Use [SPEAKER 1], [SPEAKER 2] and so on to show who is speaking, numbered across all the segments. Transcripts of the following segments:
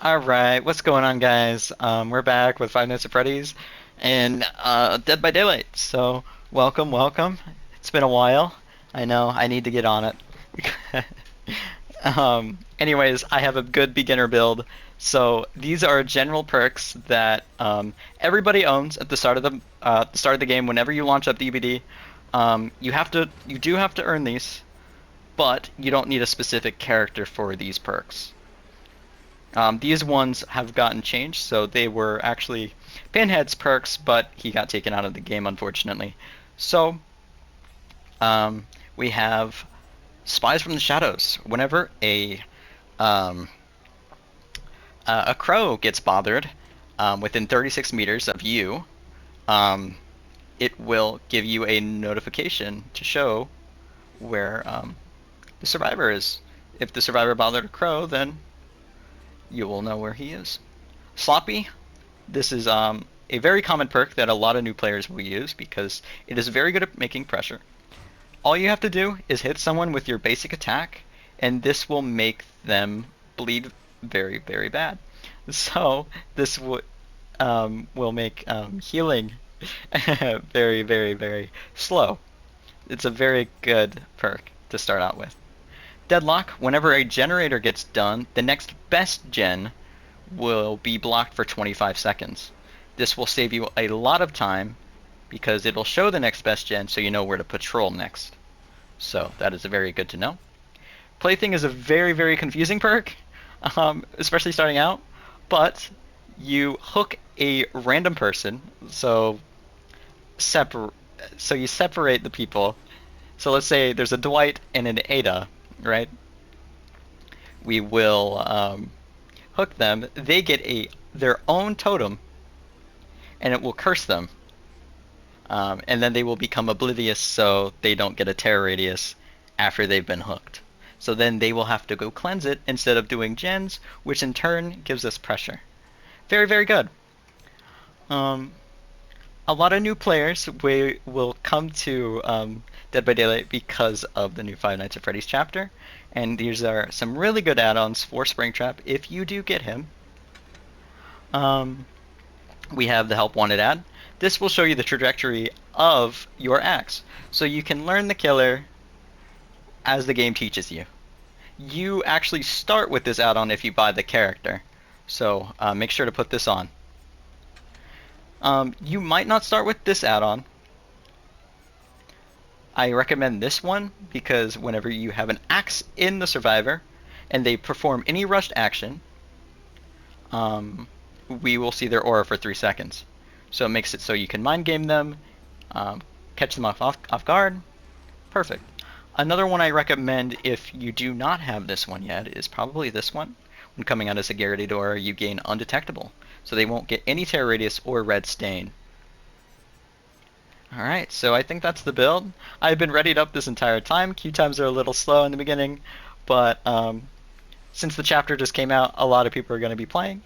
[SPEAKER 1] Alright, what's going on, guys? We're back with Five Nights at Freddy's and Dead by Daylight. So, welcome, welcome. It's been a while. I know, I need to get on it. Anyways, I have a good beginner build. So, these are general perks that everybody owns at the start of the game whenever you launch up DBD. You do have to earn these, but you don't need a specific character for these perks. These ones have gotten changed, so they were actually Pinhead's perks, but he got taken out of the game, unfortunately. So, we have Spies from the Shadows. Whenever um, a crow gets bothered within 36 meters of you, um, it will give you a notification to show where the survivor is. If the survivor bothered a crow, then you will know where he is. Sloppy. This is a very common perk that a lot of new players will use because it is very good at making pressure. All you have to do is hit someone with your basic attack, and this will make them bleed very, very bad. So this will make healing very, very, very slow. It's a very good perk to start out with. Deadlock, whenever a generator gets done, the next best gen will be blocked for 25 seconds. This will save you a lot of time because it'll show the next best gen so you know where to patrol next. So that is very good to know. Plaything is a very, very confusing perk, especially starting out, but you hook a random person, so you separate the people. So let's say there's a Dwight and an Ada, right? We will hook them. They get their own totem, and it will curse them. And then they will become oblivious, so they don't get a terror radius after they've been hooked. So then they will have to go cleanse it instead of doing gens, which in turn gives us pressure. Very, very good. A lot of new players will come to Dead by Daylight because of the new Five Nights at Freddy's chapter, and these are some really good add-ons for SpringTrap if you do get him. We have the Help Wanted ad. This will show you the trajectory of your axe, so you can learn the killer as the game teaches you. You actually start with this add-on if you buy the character, so make sure to put this on. You might not start with this add-on. I recommend this one because whenever you have an axe in the survivor and they perform any rushed action, we will see their aura for 3 seconds. So it makes it so you can mind game them, catch them off guard. Perfect. Another one I recommend if you do not have this one yet is probably this one. When coming out as a guaranteed aura, you gain undetectable, so they won't get any terror radius or red stain. Alright, so I think that's the build. I've been readied up this entire time. Queue times are a little slow in the beginning, but since the chapter just came out, a lot of people are going to be playing.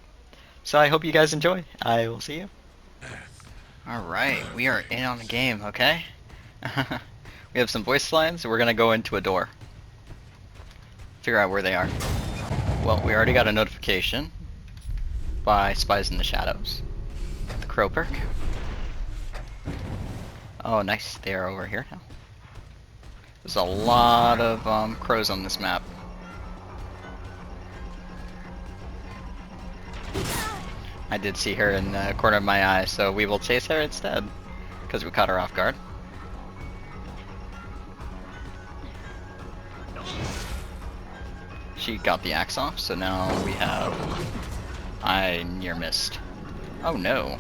[SPEAKER 1] So I hope you guys enjoy. I will see you. Alright, we are in on the game, okay? We have some voice lines, so we're going to go into a door. Figure out where they are. Well, we already got a notification by Spies in the Shadows. The Crow perk. Oh, nice. They are over here now. There's a lot of crows on this map. I did see her in the corner of my eye, so we will chase her instead, because we caught her off guard. She got the axe off, so now we have... I near missed. Oh no.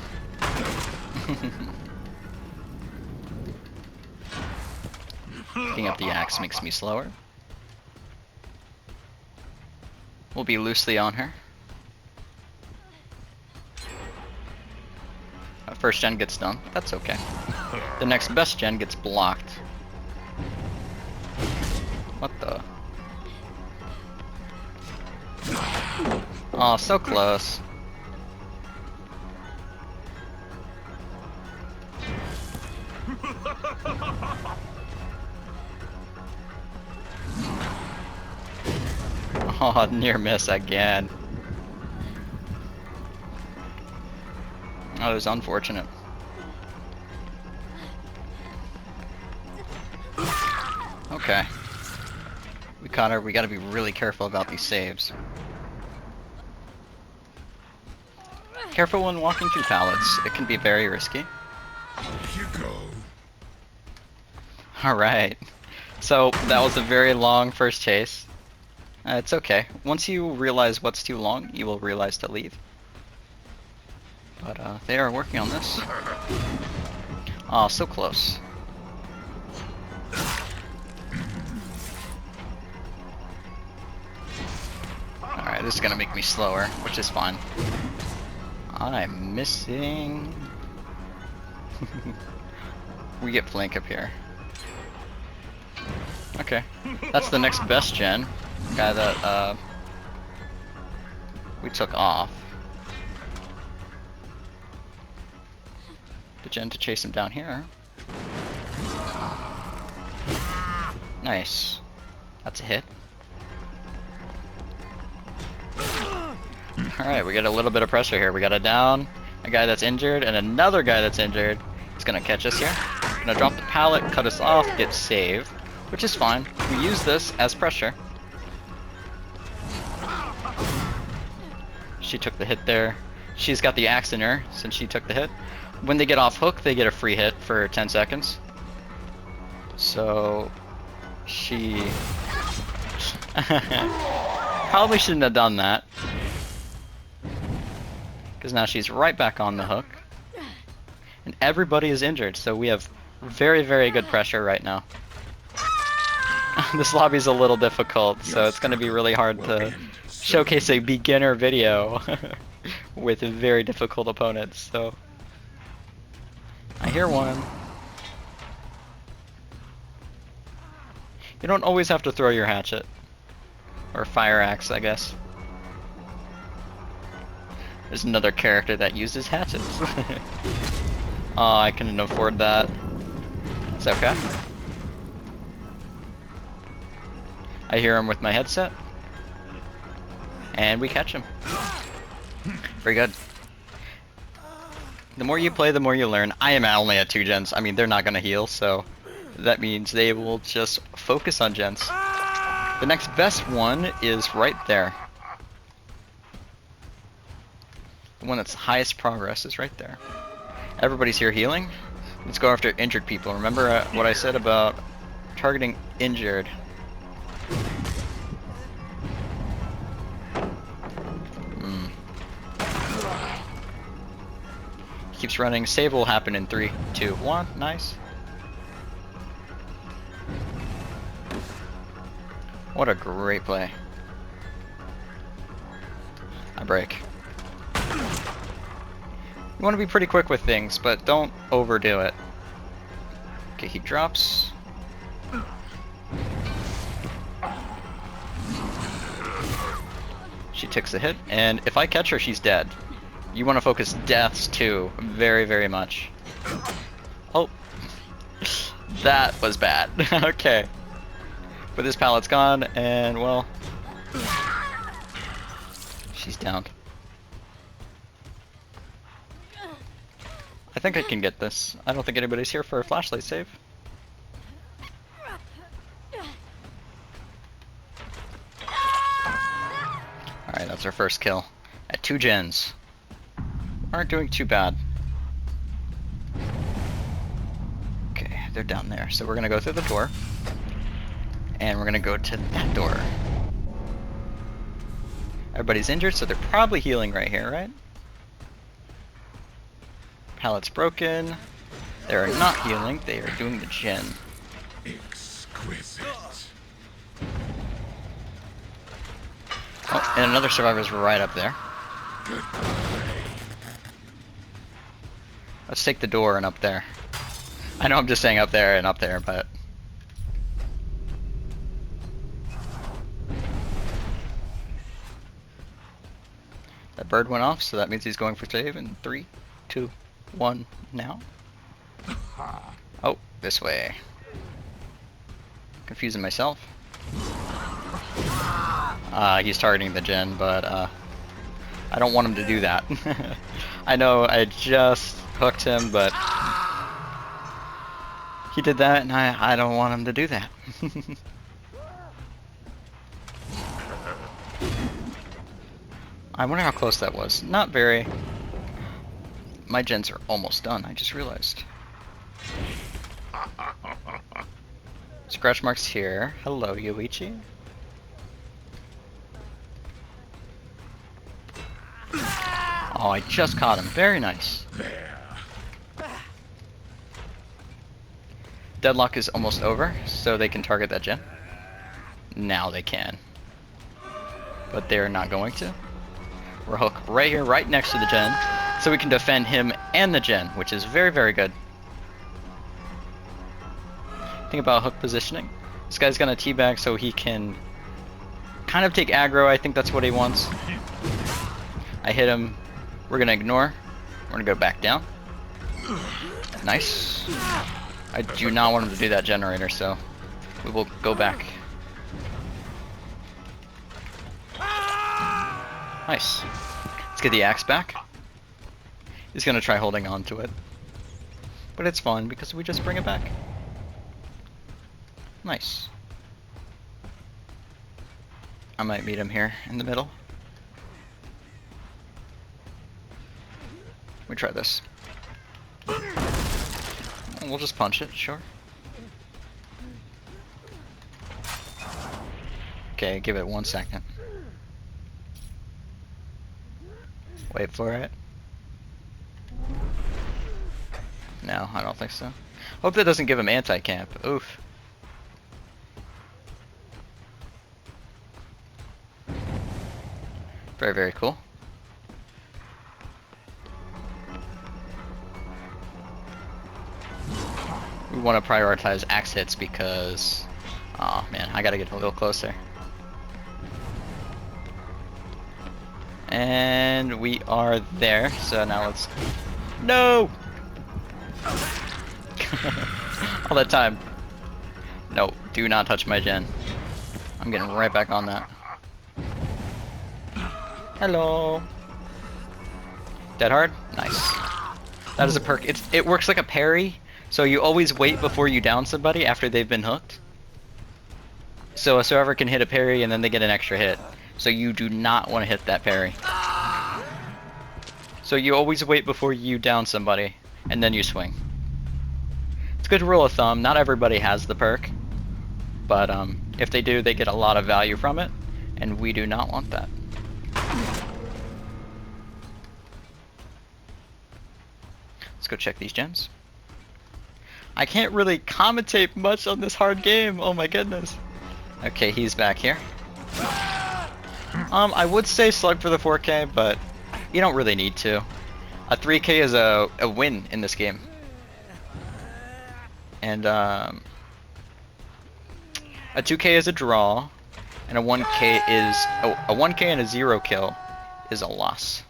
[SPEAKER 1] Picking up the axe makes me slower. We'll be loosely on her. First gen gets done. That's okay. The next best gen gets blocked. What the? Oh, so close. Oh, near miss again. Oh, it was unfortunate. Okay. We caught her. We gotta be really careful about these saves. Careful when walking through pallets. It can be very risky.
[SPEAKER 2] You go.
[SPEAKER 1] Alright. So, that was a very long first chase. It's okay. Once you realize what's too long, you will realize to leave. But, they are working on this. Oh, so close. Alright, this is gonna make me slower, which is fine. I'm missing... We get flank up here. Okay. That's the next best gen. Guy that, we took off. The gen to chase him down here. Nice. That's a hit. Alright, we get a little bit of pressure here. We got a down, a guy that's injured, and another guy that's injured. He's gonna catch us here. Gonna drop the pallet, cut us off, get saved, which is fine. We use this as pressure. She took the hit there. She's got the axe in her since she took the hit. When they get off hook, they get a free hit for 10 seconds. So she probably shouldn't have done that. Because now she's right back on the hook. And everybody is injured, so we have very, very good pressure right now. This lobby's a little difficult, so it's going to be really hard to showcase a beginner video with very difficult opponents, so... I hear one. You don't always have to throw your hatchet. Or fire axe, I guess. There's another character that uses hatchets. Oh, I couldn't afford that. It's okay. I hear him with my headset. And we catch him. Very good. The more you play, the more you learn. I am only at 2 gens. I mean, they're not going to heal, so that means they will just focus on gens. The next best one is right there. The one that's highest progress is right there. Everybody's here healing. Let's go after injured people. Remember what I said about targeting injured. Keeps running. Save will happen in 3, 2, 1. Nice. What a great play. I break. You want to be pretty quick with things, but don't overdo it. Okay, he drops. She takes a hit, and if I catch her, she's dead. You want to focus deaths too, very, very much. Oh, that was bad. Okay, but this pallet's gone, and well, she's down. I think I can get this. I don't think anybody's here for a flashlight save. Alright, that's our first kill. At 2 gens. Aren't doing too bad. Okay, they're down there. So we're gonna go through the door. And we're gonna go to that door. Everybody's injured, so they're probably healing right here, right? Pallet's broken. They are not healing, they are doing the gen.
[SPEAKER 2] Exquisite.
[SPEAKER 1] Oh, and another survivor's right up there. Let's take the door and up there. I know I'm just saying up there and up there, but... That bird went off, so that means he's going for save in 3, 2, 1, now. Oh, this way. Confusing myself. He's targeting the gen, but I don't want him to do that. I know I just hooked him, but he did that, and I don't want him to do that. I wonder how close that was. Not very. My gens are almost done, I just realized. Scratch marks here. Hello, Yoichi. Oh, I just caught him. Very nice. Deadlock is almost over, so they can target that gen. Now they can. But they're not going to. We're hook right here, right next to the gen, so we can defend him and the gen, which is very, very good. Think about hook positioning. This guy's gonna teabag so he can kind of take aggro. I think that's what he wants. I hit him. We're gonna ignore. We're gonna go back down. Nice. I do not want him to do that generator, so we will go back. Nice. Let's get the axe back. He's gonna try holding on to it, but it's fun because we just bring it back. Nice. I might meet him here in the middle. We try this. We'll just punch it, sure. Okay, give it 1 second. Wait for it. No, I don't think so. Hope that doesn't give him anti-camp. Oof. Very, very cool. We want to prioritize axe hits because... oh man, I gotta get a little closer. And we are there, so now let's... no! All that time. No, do not touch my gen. I'm getting right back on that. Hello. Dead hard? Nice. That is a perk. It works like a parry, so you always wait before you down somebody after they've been hooked. So a server can hit a parry and then they get an extra hit. So you do not want to hit that parry. So you always wait before you down somebody, and then you swing. It's a good rule of thumb. Not everybody has the perk, but if they do, they get a lot of value from it, and we do not want that. Let's go check these gems. I can't really commentate much on this hard game. Oh my goodness. Okay, he's back here. I would say slug for the 4K, but you don't really need to. A 3K is a win in this game. And a 2K is a draw, and a 1K is... oh, a 1K and a 0 kill is a loss.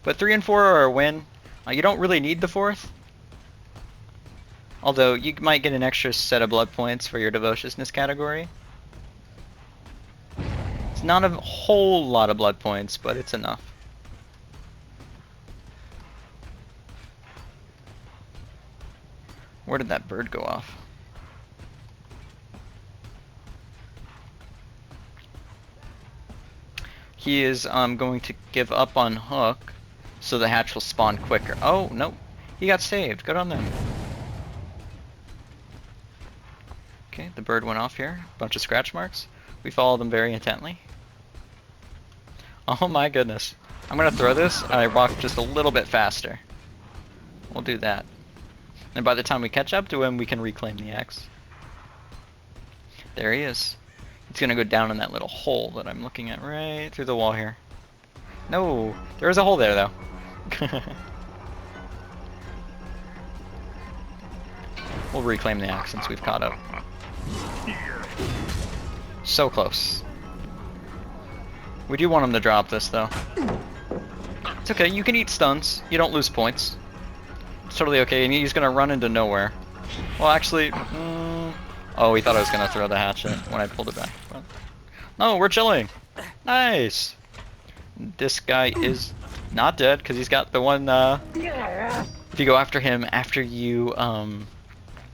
[SPEAKER 1] But 3 and 4 are a win. You don't really need the 4th. Although you might get an extra set of blood points for your devotiousness category. It's not a whole lot of blood points, but it's enough. Where did that bird go off? He is going to give up on hook, so the hatch will spawn quicker. Oh, no. He got saved. Good on them. Okay, the bird went off here. Bunch of scratch marks. We follow them very intently. Oh my goodness. I'm gonna throw this, and I walk just a little bit faster. We'll do that. And by the time we catch up to him, we can reclaim the axe. There he is. He's gonna go down in that little hole that I'm looking at right through the wall here. No, there is a hole there though. We'll reclaim the axe since we've caught up. So close. We do want him to drop this though. It's okay, you can eat stuns. You don't lose points. It's totally okay, and he's gonna run into nowhere. Well, actually, oh, he thought I was gonna throw the hatchet when I pulled it back. But no, we're chilling. Nice. This guy is not dead because he's got the one. If you go after him after you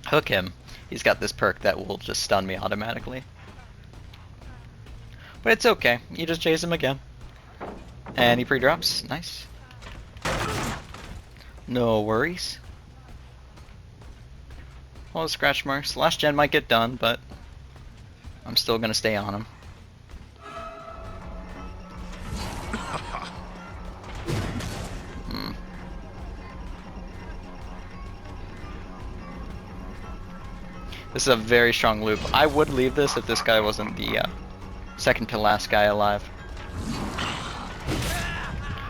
[SPEAKER 1] hook him, he's got this perk that will just stun me automatically. But it's okay. You just chase him again, and he pre-drops. Nice. No worries. Well, scratch marks. Last gen might get done, but I'm still gonna stay on him. This is a very strong loop. I would leave this if this guy wasn't the second to last guy alive.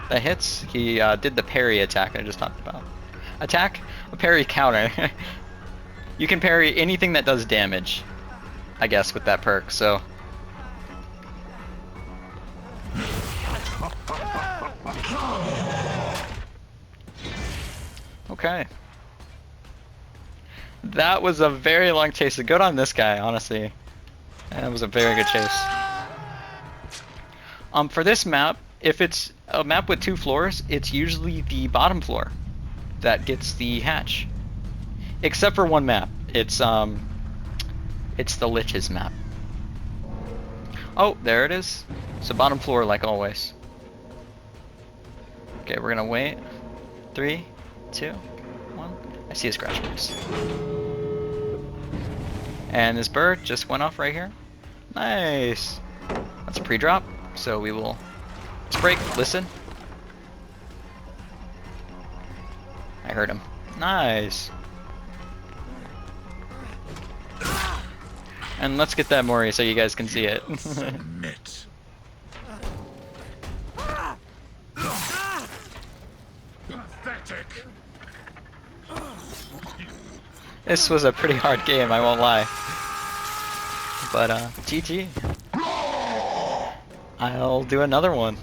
[SPEAKER 1] That hits. He did the parry attack I just talked about. Attack, a parry counter. You can parry anything that does damage, I guess, with that perk, so. Okay. That was a very long chase. Good on this guy, honestly. That was a very good chase. For this map, if it's a map with 2 floors, it's usually the bottom floor that gets the hatch. Except for one map. It's the Lich's map. Oh, there it is. So bottom floor like always. Okay, we're gonna wait. 3, 2, 1. I see a scratch marks. And this bird just went off right here. Nice. That's a pre-drop. So we will break. Listen. I heard him. Nice. And let's get that Mori so you guys can see it.
[SPEAKER 2] Submit. Pathetic.
[SPEAKER 1] This was a pretty hard game, I won't lie. But GG. I'll do another one.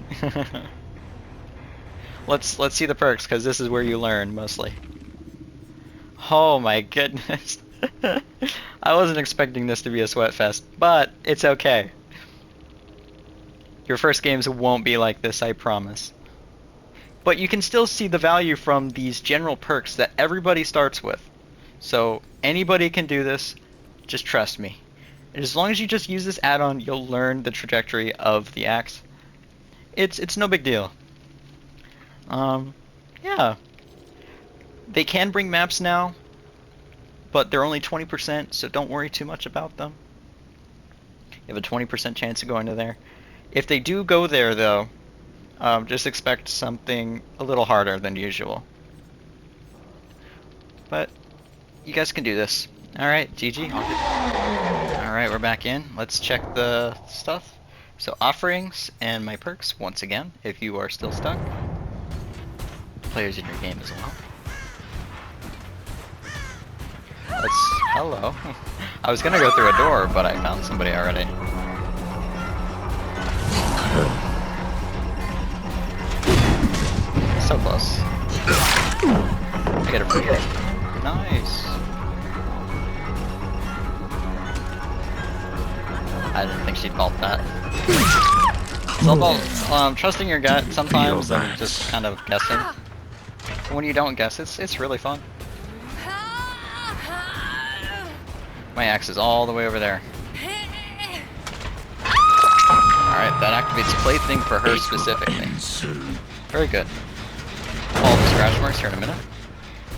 [SPEAKER 1] Let's see the perks, because this is where you learn mostly. Oh my goodness. I wasn't expecting this to be a sweat fest, but it's okay. Your first games won't be like this, I promise. But you can still see the value from these general perks that everybody starts with. So anybody can do this, just trust me. As long as you just use this add-on, you'll learn the trajectory of the axe. It's no big deal. Yeah. They can bring maps now, but they're only 20%, so don't worry too much about them. You have a 20% chance of going to there. If they do go there, though, just expect something a little harder than usual. But you guys can do this. Alright, GG. Alright, we're back in. Let's check the stuff. So offerings and my perks, once again, if you are still stuck. Players in your game as well. Hello. I was gonna go through a door, but I found somebody already. So close. I get a free hit. Nice. I didn't think she'd vault that. It's all about trusting your gut sometimes and just kind of guessing. When you don't guess, it's really fun. My axe is all the way over there. Alright, that activates Plaything for her specifically. Very good. All the scratch marks here in a minute.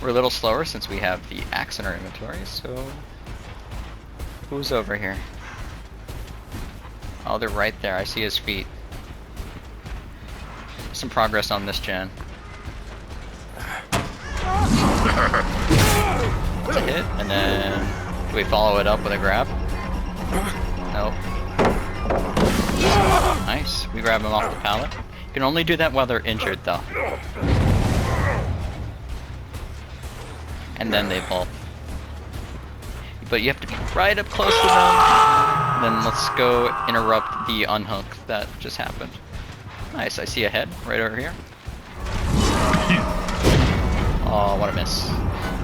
[SPEAKER 1] We're a little slower since we have the axe in our inventory, so... Who's over here? Oh, they're right there. I see his feet. Some progress on this gen. It's a hit, and then... Do we follow it up with a grab? Nope. Nice. We grab him off the pallet. You can only do that while they're injured, though. And then they vault. But you have to be right up close to them. Then let's go interrupt the unhook that just happened. Nice, I see a head right over here. Oh, what a miss.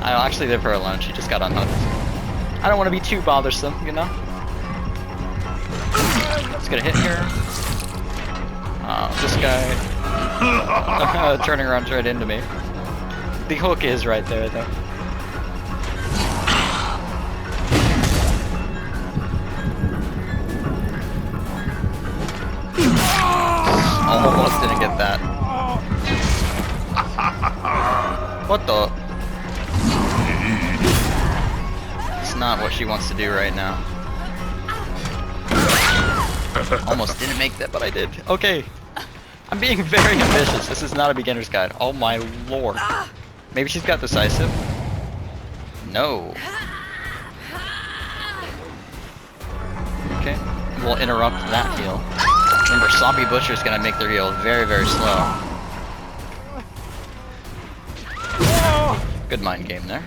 [SPEAKER 1] I'll actually leave her alone, she just got unhooked. I don't want to be too bothersome, you know? Let's get a hit here. This guy turning around right into me. The hook is right there, though. Almost didn't get that. What the? It's not what she wants to do right now. Almost didn't make that, but I did. Okay. I'm being very ambitious. This is not a beginner's guide. Oh my lord. Maybe she's got decisive? No. Okay. We'll interrupt that heal. Remember, Sloppy Butcher's gonna make their heal very, very slow. Good mind game there.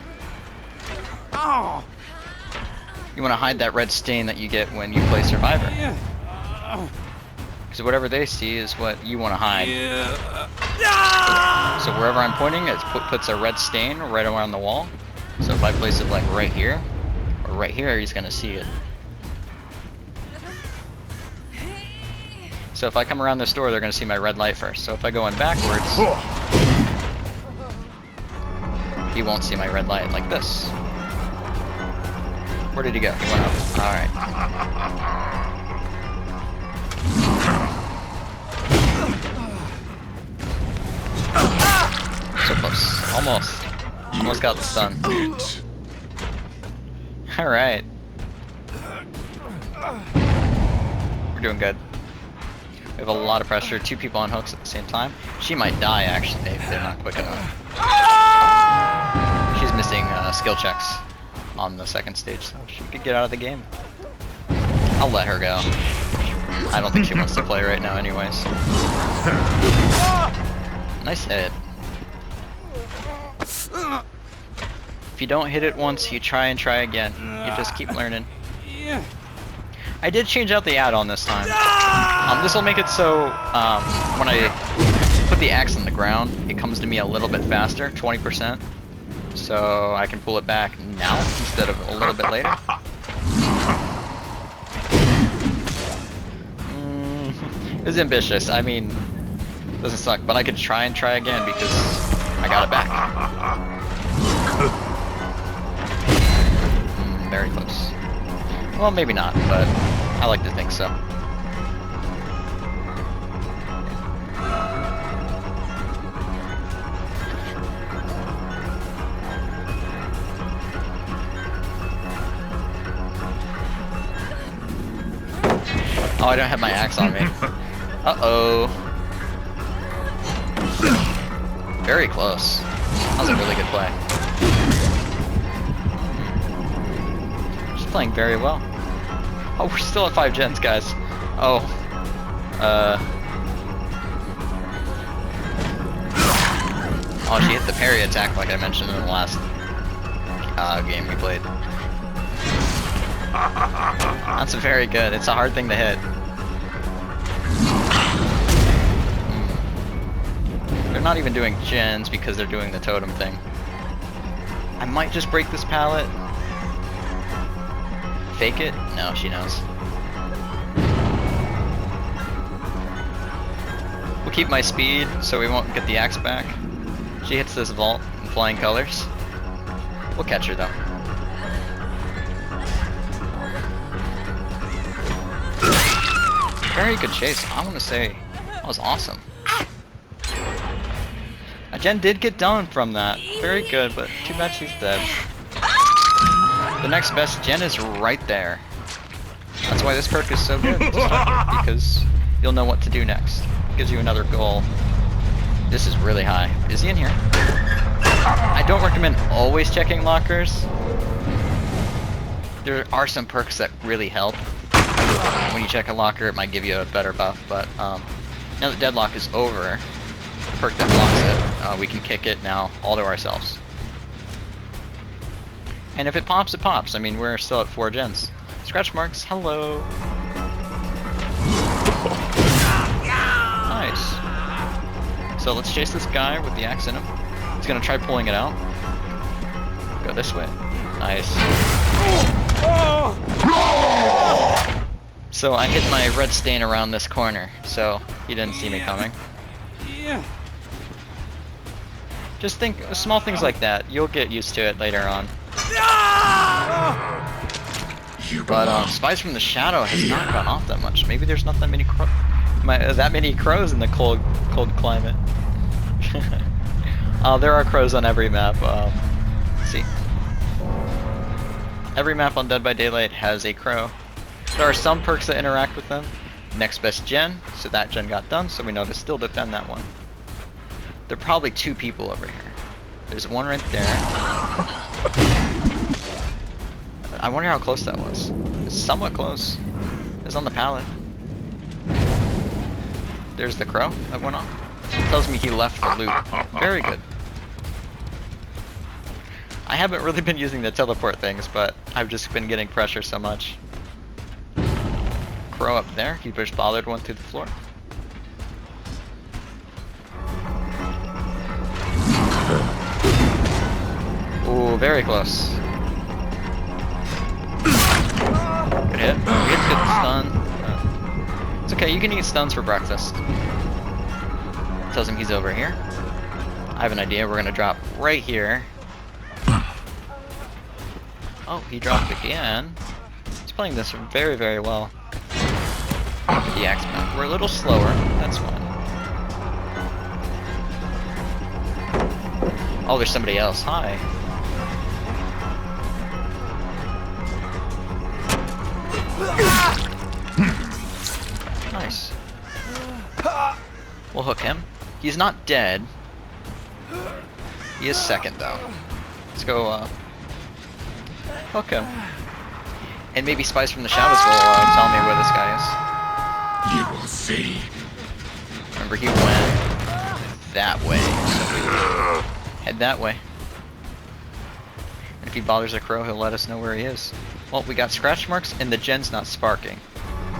[SPEAKER 1] You want to hide that red stain that you get when you play Survivor. Because whatever they see is what you want to hide. So wherever I'm pointing, it puts a red stain right around the wall. So if I place it like right here, or right here, he's going to see it. So if I come around this door, they're going to see my red light first. So if I go in backwards, he won't see my red light like this. Where did he go? He went up. Alright. So close. Almost. Almost got the stun. Alright. We're doing good. We have a lot of pressure. 2 people on hooks at the same time. She might die, actually, if they're not quick enough. She's missing skill checks on the second stage, so she could get out of the game. I'll let her go. I don't think she wants to play right now anyways. Nice hit. If you don't hit it once, you try and try again. You just keep learning. I did change out the add-on this time. This will make it so when I put the axe on the ground, it comes to me a little bit faster, 20%. So I can pull it back now instead of a little bit later. It's ambitious. I mean, it doesn't suck, but I could try and try again because I got it back. Very close. Well, maybe not, but I like to think so. Oh, I don't have my axe on me. Uh-oh. Very close. That was a really good play. She's playing very well. Oh, we're still at 5 gens, guys. Oh. Oh, she hit the parry attack like I mentioned in the last game we played. That's very good. It's a hard thing to hit. They're not even doing gens because they're doing the totem thing. I might just break this pallet. Fake it? No, she knows. We'll keep my speed so we won't get the axe back. She hits this vault in flying colors. We'll catch her though. Very good chase. I want to say that was awesome. A gen did get done from that. Very good, but too bad she's dead. The next best gen is right there. That's why this perk is so good to start with, because you'll know what to do next. It gives you another goal. This is really high. Is he in here? I don't recommend always checking lockers. There are some perks that really help. When you check a locker, it might give you a better buff, but now that deadlock is over, the perk that blocks it, we can kick it now all to ourselves. And if it pops, it pops. I mean, we're still at 4 gens. Scratch marks, hello. Nice. So let's chase this guy with the axe in him. He's gonna try pulling it out. Go this way. Nice. So I hit my red stain around this corner, so he didn't see me coming.
[SPEAKER 3] Yeah.
[SPEAKER 1] Just think, small things like that, you'll get used to it later on.
[SPEAKER 2] You
[SPEAKER 1] But
[SPEAKER 2] belong.
[SPEAKER 1] Spies from the Shadow has not gone off that much. Maybe there's not that many crows in the cold climate. There are crows on every map. Let's see. Every map on Dead by Daylight has a crow. There are some perks that interact with them. Next best gen, so that gen got done, so we know to still defend that one. There are probably 2 people over here. There's one right there. I wonder how close that was. It's somewhat close. It's on the pallet. There's the crow that went off. Tells me he left the loop. Very good. I haven't really been using the teleport things, but I've just been getting pressure so much. Crow up there. He just bothered one through the floor. Ooh, very close. Good hit. We hit good stun. It's okay, you can eat stuns for breakfast. Tells him he's over here. I have an idea, we're gonna drop right here. Oh, he dropped again. He's playing this very, very well. The axe map. We're a little slower, that's fine. Oh, there's somebody else. Hi. Nice. We'll hook him. He's not dead. He is second though. Let's go hook him. And maybe Spies from the Shadows will tell me where this guy is.
[SPEAKER 2] You will see.
[SPEAKER 1] Remember, he went that way, so we will head that way. And if he bothers a crow, he'll let us know where he is. Well, we got scratch marks and the gen's not sparking.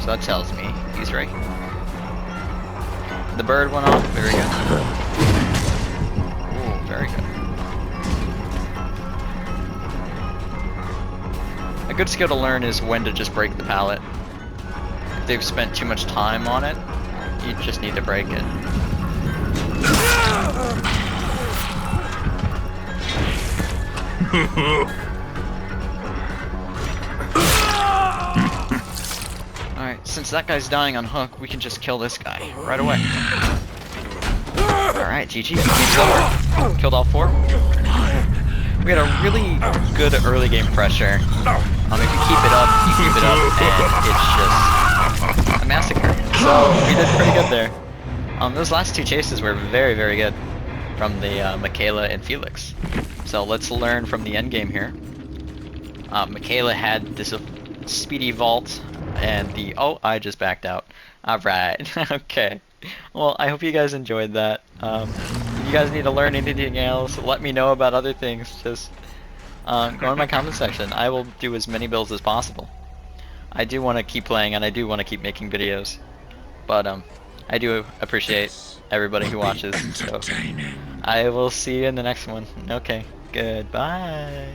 [SPEAKER 1] So that tells me he's right. The bird went off, very good. Ooh, very good. A good skill to learn is when to just break the pallet. If they've spent too much time on it, you just need to break it. Alright, since that guy's dying on hook, we can just kill this guy right away. Alright, GG. Game's over. Killed all 4. We had a really good early game pressure. If you keep it up, and it's just a massacre. So we did pretty good there. Those last 2 chases were very, very good from the Michaela and Felix. So let's learn from the end game here. Michaela had this speedy vault, and I just backed out. Alright, okay. Well, I hope you guys enjoyed that. If you guys need to learn anything else, let me know about other things. Just go in my comment section. I will do as many builds as possible. I do want to keep playing, and I do want to keep making videos. But I do appreciate everybody who watches. So I will see you in the next one. Okay, goodbye.